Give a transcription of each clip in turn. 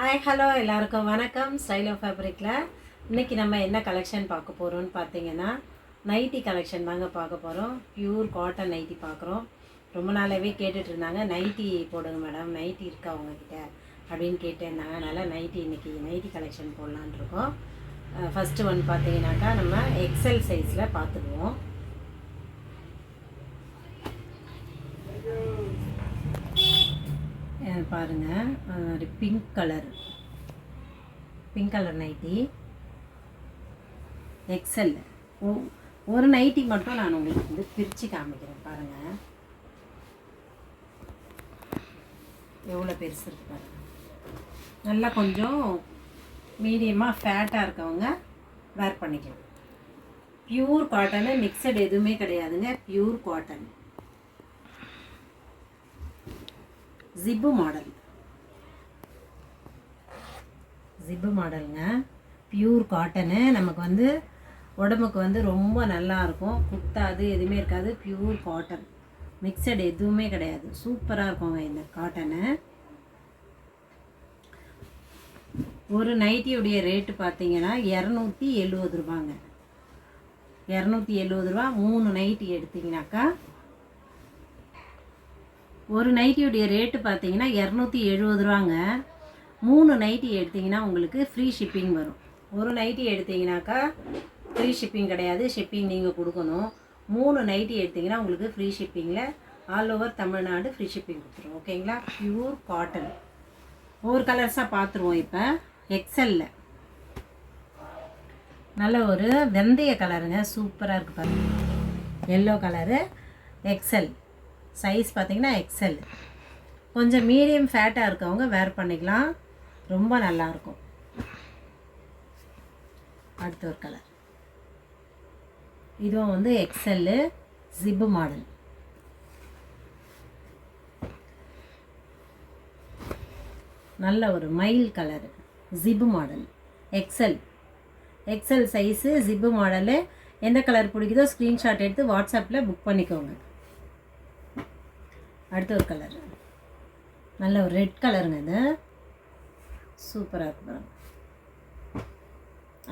Hi hello எல்லாருக்கும் வணக்கம். Style of ஃபேப்ரிக்கில் இன்றைக்கி நம்ம என்ன கலெக்ஷன் பார்க்க போகிறோம்னு பார்த்தீங்கன்னா நைட்டி கலெக்ஷன் தாங்க பார்க்க போகிறோம். பியூர் காட்டன் நைட்டி பார்க்குறோம். ரொம்ப நாளாகவே கேட்டுட்டு இருந்தாங்க, நைட்டி போடுங்க மேடம், நைட்டி இருக்கா உங்ககிட்ட அப்படின்னு கேட்டிருந்தாங்க. அதனால் நைட்டி இன்றைக்கி நைட்டி கலெக்ஷன் போடலான் இருக்கோம். ஃபஸ்ட்டு ஒன் பார்த்தீங்கன்னாக்கா நம்ம எக்ஸல் சைஸில் பார்த்துக்குவோம். பாருங்கள், ஒரு பிங்க் கலர் நைட்டி எக்ஸல். ஒரு நைட்டி மட்டும் நான் உங்களுக்கு வந்து பிரித்து காமிக்கிறேன். பாருங்கள் எவ்வளோ பெருசு இருக்கு பாருங்கள். நல்லா கொஞ்சம் மீடியமாக ஃபேட்டாக இருக்கவங்க வேர் பண்ணிக்கலாம். பியூர் காட்டனு, மிக்சட் எதுவுமே கிடையாதுங்க, பியூர் காட்டன். ஜிப்பு மாடலுங்க, பியூர் காட்டனு. நமக்கு வந்து உடம்புக்கு வந்து ரொம்ப நல்லாயிருக்கும், குத்தாது, எதுவுமே இருக்காது. பியூர் காட்டன், மிக்சட் எதுவுமே கிடையாது. சூப்பராக இருக்குங்க இந்த காட்டனு. ஒரு நைட்டியுடைய ரேட்டு பார்த்தீங்கன்னா 270 ரூபாங்க. 270 ரூபா. 3 நைட்டி எடுத்திங்கனாக்கா ஒரு நைட்டியுடைய ரேட்டு பார்த்தீங்கன்னா 270 ரூபாங்க. 3 நைட்டி எடுத்திங்கன்னா உங்களுக்கு ஃப்ரீ ஷிப்பிங் வரும். ஒரு நைட்டி எடுத்திங்கனாக்கா ஃப்ரீ ஷிப்பிங் கிடையாது, ஷிப்பிங் நீங்கள் கொடுக்கணும். 3 நைட்டி எடுத்திங்கன்னா உங்களுக்கு ஃப்ரீ ஷிப்பிங்கில் all over Tamil Nadu free shipping கொடுத்துருவோம். ஓகேங்களா? Pure cotton. ஒவ்வொரு கலர்ஸாக பார்த்துருவோம். இப்போ எக்ஸலில் நல்ல ஒரு வெந்தய கலருங்க, சூப்பராக இருக்குது பாருங்கள். எல்லோ கலரு எக்ஸல் சைஸ் பார்த்தீங்கன்னா எக்ஸல். கொஞ்சம் மீடியம் ஃபேட்டாக இருக்கவங்க வேர் பண்ணிக்கலாம், ரொம்ப நல்லாயிருக்கும். அடுத்த ஒரு கலர், இதுவும் வந்து எக்ஸல்லு, ஜிப்பு மாடல். நல்ல ஒரு மயில் colour, zip model, XL size, zip model. எந்த கலர் பிடிக்குதோ ஸ்க்ரீன்ஷாட் எடுத்து வாட்ஸ்அப்பில் புக் பண்ணிக்கோங்க. அடுத்த ஒரு கலர், நல்ல ஒரு ரெட் கலருங்க, இது சூப்பராக இருக்கு.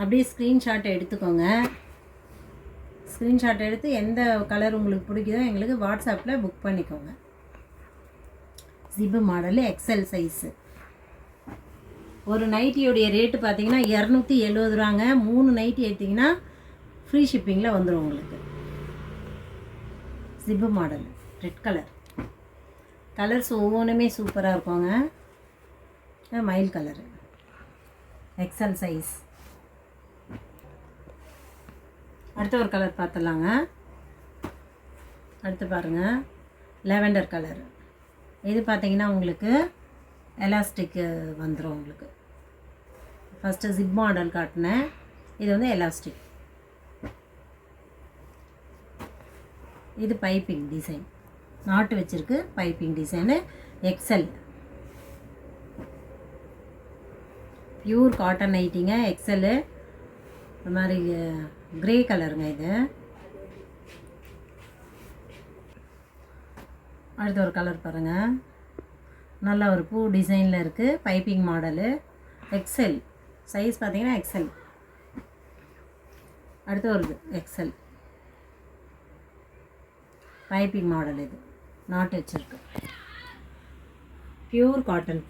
அப்படியே ஸ்க்ரீன்ஷாட் எடுத்துக்கோங்க. ஸ்க்ரீன்ஷாட் எடுத்து எந்த கலர் உங்களுக்கு பிடிக்குதோ எங்களுக்கு வாட்ஸ்அப்பில் புக் பண்ணிக்கோங்க. Zip model, XL size. ஒரு நைட்டியோடைய ரேட்டு பார்த்தீங்கன்னா 270 ரூபாங்க. 3 நைட்டி எடுத்திங்கன்னா ஃப்ரீ ஷிப்பிங்கில் வந்துடும் உங்களுக்கு. Zip model, red colour. Colours ஒவ்வொன்றுமே சூப்பராக இருக்குங்க. மயில் கலரு, எக்ஸல் சைஸ். அடுத்த ஒரு கலர் பார்த்துடலாங்க. அடுத்து பாருங்கள், லாவெண்டர் கலர். இது பார்த்தீங்கன்னா உங்களுக்கு எலாஸ்டிக்கு வந்துடும் உங்களுக்கு. ஃபஸ்ட்டு ஜிப் மாடல் காட்டினேன், இது வந்து எலாஸ்டிக். இது பைப்பிங் டிசைன், நாட்டு வச்சுருக்கு piping design, XL. Pure cotton நைட்டிங்க, எக்ஸலு. இந்த மாதிரி க்ரே கலருங்க இது. அடுத்த ஒரு கலர் பாருங்கள், நல்ல ஒரு பூ டிசைனில் இருக்குது, பைப்பிங் மாடலு, எக்ஸல் சைஸ் பார்த்தீங்கன்னா எக்ஸல். அடுத்து ஒரு எக்ஸல் பைப்பிங் மாடல், இது நாட்டு வச்சுருக்கு, பியூர் காட்டன்.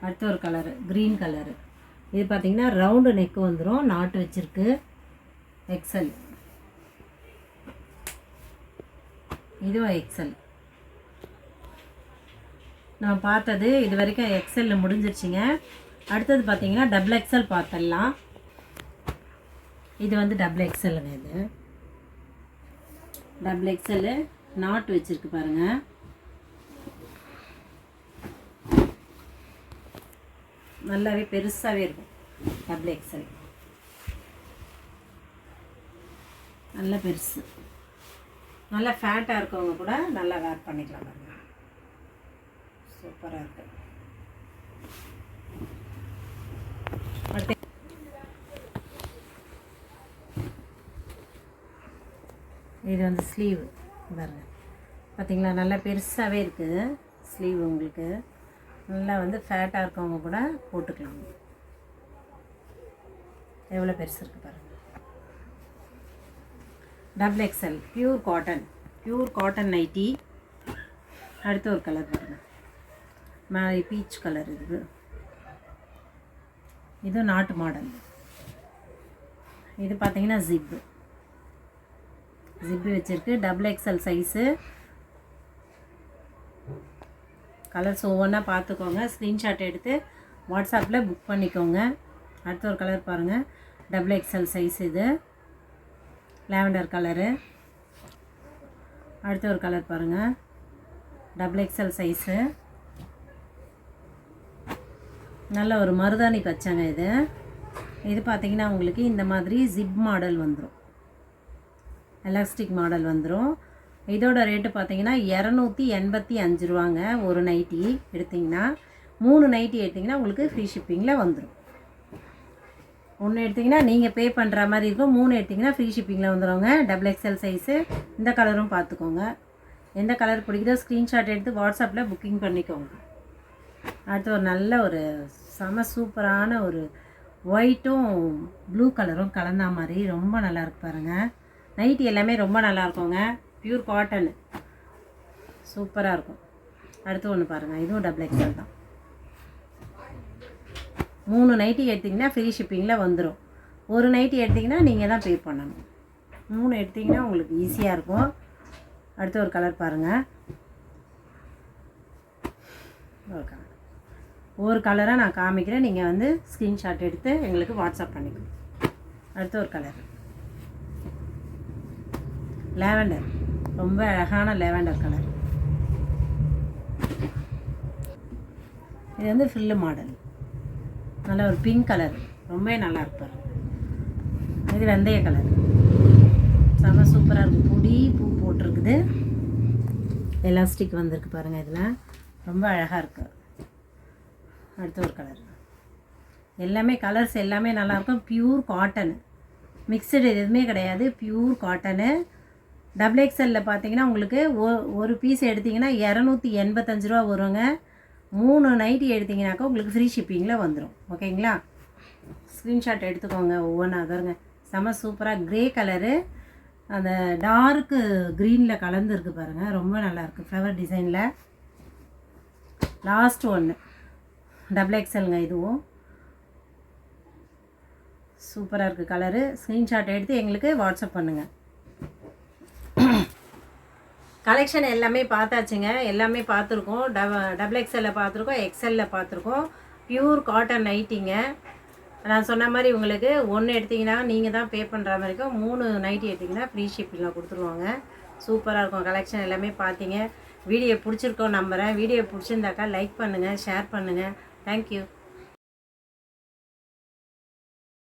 அடுத்த ஒரு கலரு, க்ரீன் கலரு. இது பார்த்திங்கன்னா ரவுண்டு நெக்கு வந்துடும், நாட்டு வச்சுருக்கு, எக்ஸல். இதுவும் எக்ஸல். நான் பார்த்தது இது வரைக்கும் எக்ஸலில் முடிஞ்சிருச்சுங்க. அடுத்தது பார்த்திங்கன்னா டபுள் எக்ஸல் பார்த்துடலாம். இது வந்து டபுள் எக்ஸலுங்க. இது டபுள் எக்ஸலு, நாட்டு வச்சுருக்கு பாருங்கள். நல்லாவே பெருசாகவே இருக்கும் டபுள் எக்ஸல், நல்ல பெருசு. நல்லா ஃபேட்டாக இருக்கவங்க கூட நல்லா வேர் பண்ணிக்கலாம் பாருங்கள், சூப்பராக இருக்கு. அடுத்து இது வந்து ஸ்லீவ் பாருங்கள், பார்த்திங்களா நல்லா பெருசாகவே இருக்குது ஸ்லீவ் உங்களுக்கு. நல்லா வந்து ஃபேட்டாக இருக்கவங்க கூட போட்டுக்கலாம். எவ்வளோ பெருசு இருக்குது பாருங்கள். Double XL pure cotton nightie. அடுத்த ஒரு கலர் பாருங்கள், மேலே பீச் கலர் இருக்குது. இது நாட்டு மாடல். இது பார்த்தீங்கன்னா ஜிப்பு வச்சுருக்கு. Double XL size. கலர்ஸ் ஒவ்வொன்றா பார்த்துக்கோங்க, ஸ்க்ரீன்ஷாட் எடுத்து வாட்ஸ்அப்பில் புக் பண்ணிக்கோங்க. அடுத்த ஒரு கலர் பாருங்கள், டபுள் எக்ஸ்எல் சைஸ். இது லாவெண்டர் கலரு. அடுத்த ஒரு கலர் பாருங்கள், டபுள் எக்ஸ்எல் சைஸு. நல்ல ஒரு மருதாணி பச்சைங்க இது. இது பார்த்திங்கன்னா உங்களுக்கு இந்த மாதிரி ஜிப் மாடல் வந்துடும், எலாஸ்டிக் மாடல் வந்துடும். இதோட ரேட்டு பார்த்திங்கன்னா 285 ரூபாங்க. ஒரு நைட்டி எடுத்திங்கன்னா, 3 நைட்டி எடுத்திங்கன்னா உங்களுக்கு ஃப்ரீ ஷிப்பிங்கில் வந்துடும். 1 எடுத்திங்கன்னா நீங்கள் பே பண்ணுற மாதிரி இருக்கும், 3 எடுத்திங்கன்னா ஃப்ரீ ஷிப்பிங்கில் வந்துடுங்க. Double XL size. இந்த கலரும் பார்த்துக்கோங்க, எந்த கலர் பிடிக்குதோ ஸ்க்ரீன்ஷாட் எடுத்து வாட்ஸ்அப்பில் புக்கிங் பண்ணிக்கோங்க. அடுத்து ஒரு நல்ல ஒரு செம சூப்பரான ஒரு ஒயிட்டும் ப்ளூ கலரும் கலந்தா மாதிரி ரொம்ப நல்லாயிருக்கு பாருங்கள். நைட்டி எல்லாமே ரொம்ப நல்லாயிருக்குங்க, பியூர் காட்டன், சூப்பராக இருக்கும். அடுத்து ஒன்று பாருங்கள், இதுவும் டபுள் எக்ஸ்எல் தான். 3 நைட்டி எடுத்திங்கன்னா ஃப்ரீ ஷிப்பிங்கில் வந்துடும். ஒரு நைட்டி எடுத்திங்கன்னா நீங்கள் தான் பே பண்ணணும். 3 எடுத்திங்கன்னா உங்களுக்கு ஈஸியாக இருக்கும். அடுத்து ஒரு கலர் பாருங்கள், ஒரு கலராக நான் காமிக்கிறேன், நீங்கள் வந்து ஸ்க்ரீன்ஷாட் எடுத்து எங்களுக்கு வாட்ஸ்அப் பண்ணிக்கணும். அடுத்து ஒரு கலர் லாவெண்டர், ரொம்ப அழகான லாவெண்டர் கலர். இது வந்து ஃப்ரில்லு மாடல், நல்ல ஒரு பிங்க் கலர், ரொம்ப நல்லா இருப்பார். இது வெந்தய கலர், செம்ம சூப்பராக இருக்கும். பொடி பூ போட்டிருக்குது, எலாஸ்டிக் வந்திருக்கு பாருங்கள், இதில் ரொம்ப அழகாக இருக்குது. அடுத்த ஒரு கலர், எல்லாமே கலர்ஸ் எல்லாமே நல்லாயிருக்கும். பியூர் காட்டனு, மிக்சடு எதுவுமே கிடையாது, பியூர் காட்டனு. டபுள் எக்ஸ்எல்லில் பார்த்தீங்கன்னா உங்களுக்கு ஒரு பீஸ் எடுத்திங்கன்னா 285 ரூபா வருங்க. 3 நைட்டி எடுத்திங்கனாக்கா உங்களுக்கு ஃப்ரீ ஷிப்பிங்கில் வந்துடும். ஓகேங்களா, ஸ்க்ரீன்ஷாட் எடுத்துக்கோங்க ஒவ்வொன்றா. அதருங்க செம்ம சூப்பராக க்ரே கலரு, அந்த டார்க்கு க்ரீனில் கலந்துருக்கு பாருங்கள், ரொம்ப நல்லாயிருக்கு ஃப்ளவர் டிசைனில். லாஸ்ட் ஒன்று டபுள் எக்ஸ்எல்ங்க, இதுவும் சூப்பராக இருக்குது கலரு. ஸ்க்ரீன்ஷாட் எடுத்து எங்களுக்கு வாட்ஸ்அப் பண்ணுங்கள். கலெக்ஷன் எல்லாமே பார்த்தாச்சுங்க, எல்லாமே பார்த்துருக்கோம். டபுள் எக்ஸ்எல்லில் பார்த்துருக்கோம், எக்ஸ்எல்லில் பார்த்துருக்கோம். பியூர் காட்டன் நைட்டிங்க. நான் சொன்ன மாதிரி உங்களுக்கு 1 எடுத்திங்கன்னா நீங்கள் தான் பே பண்ணுற மாதிரி இருக்கும், 3 நைட்டி எடுத்திங்கன்னா ஃப்ரீ ஷிப்பிங்கில் கொடுத்துருவாங்க. சூப்பராக இருக்கும் கலெக்ஷன் எல்லாமே பார்த்தீங்க. வீடியோ பிடிச்சிருக்கோம் நம்புகிறேன். வீடியோ பிடிச்சிருந்தாக்கா லைக் பண்ணுங்கள், ஷேர் பண்ணுங்கள். தேங்க்யூ.